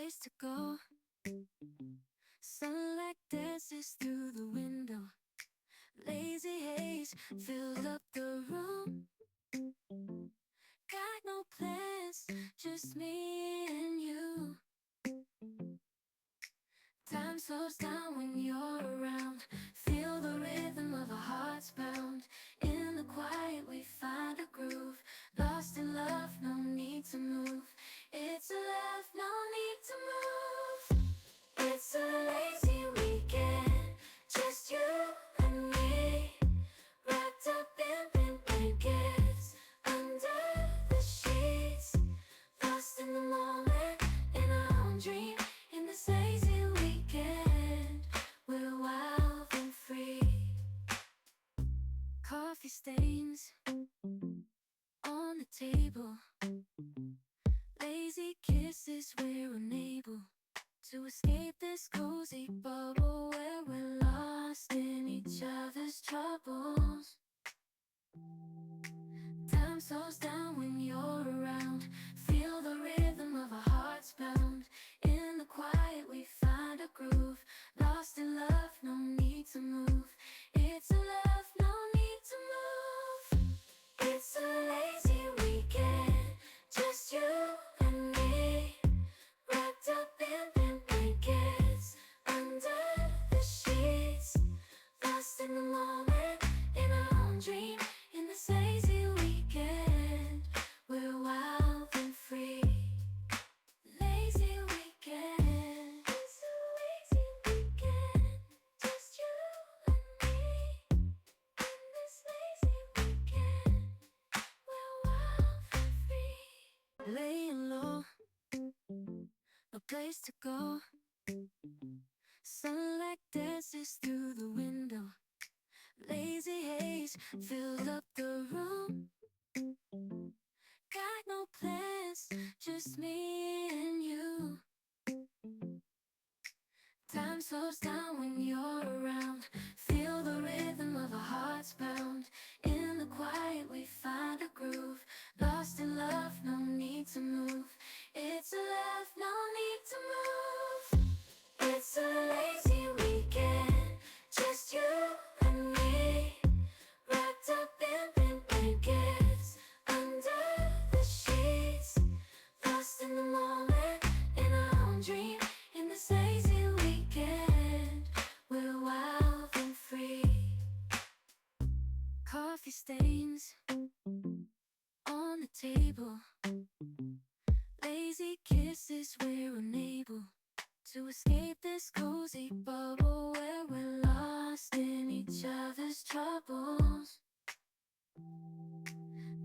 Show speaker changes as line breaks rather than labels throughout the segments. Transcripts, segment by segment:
place to go. Sunlight dances through the window. Lazy haze filled up the room. Got no plans, just me and you. Time slows down when you're around. Feel the rhythm of our hearts pound. In the quiet we find a groove. Lost in love, no need to move. It's a love, no need to move. It's a lazy weekend, just you and me. Wrapped up in pink blankets, under the sheets. Lost in the moment, in our own dream. In this lazy weekend, we're wild and free. Coffee stains on the table. Lazy kisses, we're unable to escape this cozy bubble where we're lost in each other's troubles. Time slows down when you're around. Feel the rhythm of our hearts pound. In the quiet we find a groove. Lost in love, no need to move. It's a love, no need to move. It's a lazy weekend, just you and me. Wrapped up in pink blankets, under the sheets. Lost in the moment, in our own dream. In this lazy weekend, we're wild and free. Lazy weekend, it's a lazy weekend, just you and me. In this lazy weekend, we're wild and free. Laying low, no place to go. Sunlight dances through the window. Lazy haze filled up the room. Got no plans, just me and you. Time slows down when you're around. Feel the rhythm of our hearts pound. In the quiet we find a groove. Lost in love, no need to move. It's a love, no need to move. It's a lazy weekend, just you and me. Wrapped up in pink blankets, under the sheets. Lost in the moment, in our own dream. In this lazy weekend, we're wild and free. Coffee stains on the table. Lazy kisses, we're unable to escape this cozy bubble where we're lost in each other's troubles.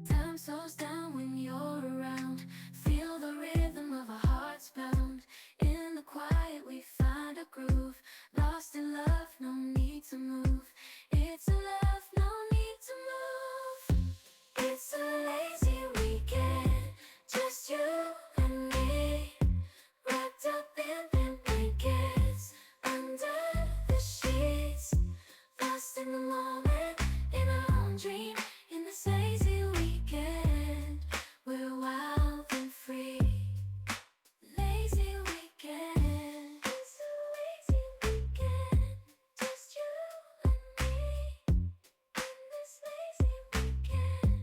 Time slows down when you're around. Feel the rhythm of our hearts pound. In the quiet we find a groove. Lost in love, no need to move. It's a love, no need to move. It's a lazy weekend, just you and me. Wrapped up in pink blankets, under the sheets. Lost in the moment, in our own dream. In this lazy weekend, we're wild and free. Lazy weekend, it's a lazy weekend, just you and me. In this lazy weekend,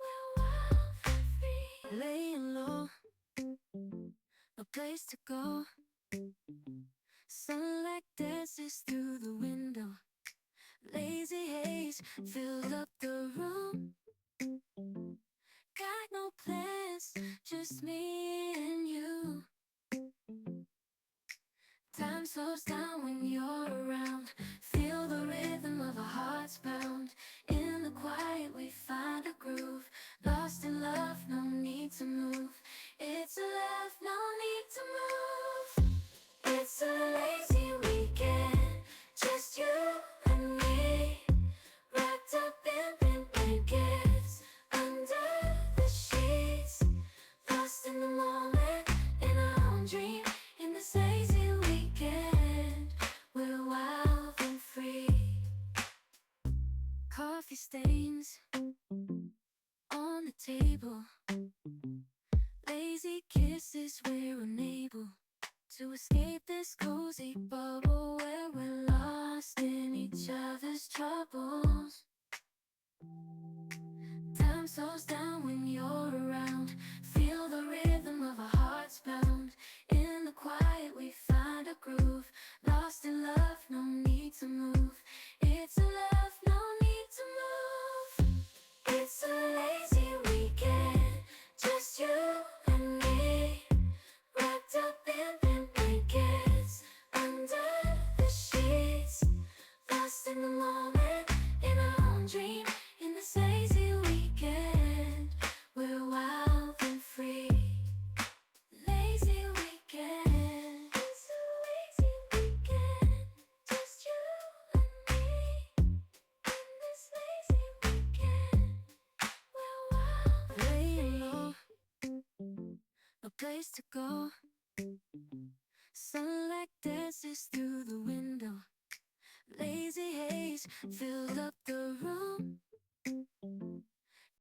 we're wild and free. Laying low, no place to go. Sunlight dances through the window. Lazy haze filled up the room. Got no plans, just me and you. Time slows down when you're around. Feel the rhythm of our hearts pound. In the quiet we find a groove. Lost in love, no need to move. It's a love, no need to move. It's a lazy weekend, just you and me. Wrapped up in pink blankets, under the sheets. Lost in the moment, in our own dream. In this lazy weekend, we're wild and free. Coffee stains on the table. Lazy kisses, we're unable to escape this cozy bubble where we're lost in each other's troubles. Time slows down when you're around. Feel the rhythm of our hearts pound. In the quiet we find a groove. Lost in love, no need to move. It's a love, no need to move. It's a lazy weekend, just you and me, wrapped up in pink blankets, under the sheets, lost in the moment, in our own dream. In this lazy weekend, we're wild and free. Lazy weekend, it's a lazy weekend, just you and me. In this lazy weekend, we're wild, laying low, no place to go. Sunlight dances through the window. Lazy haze fills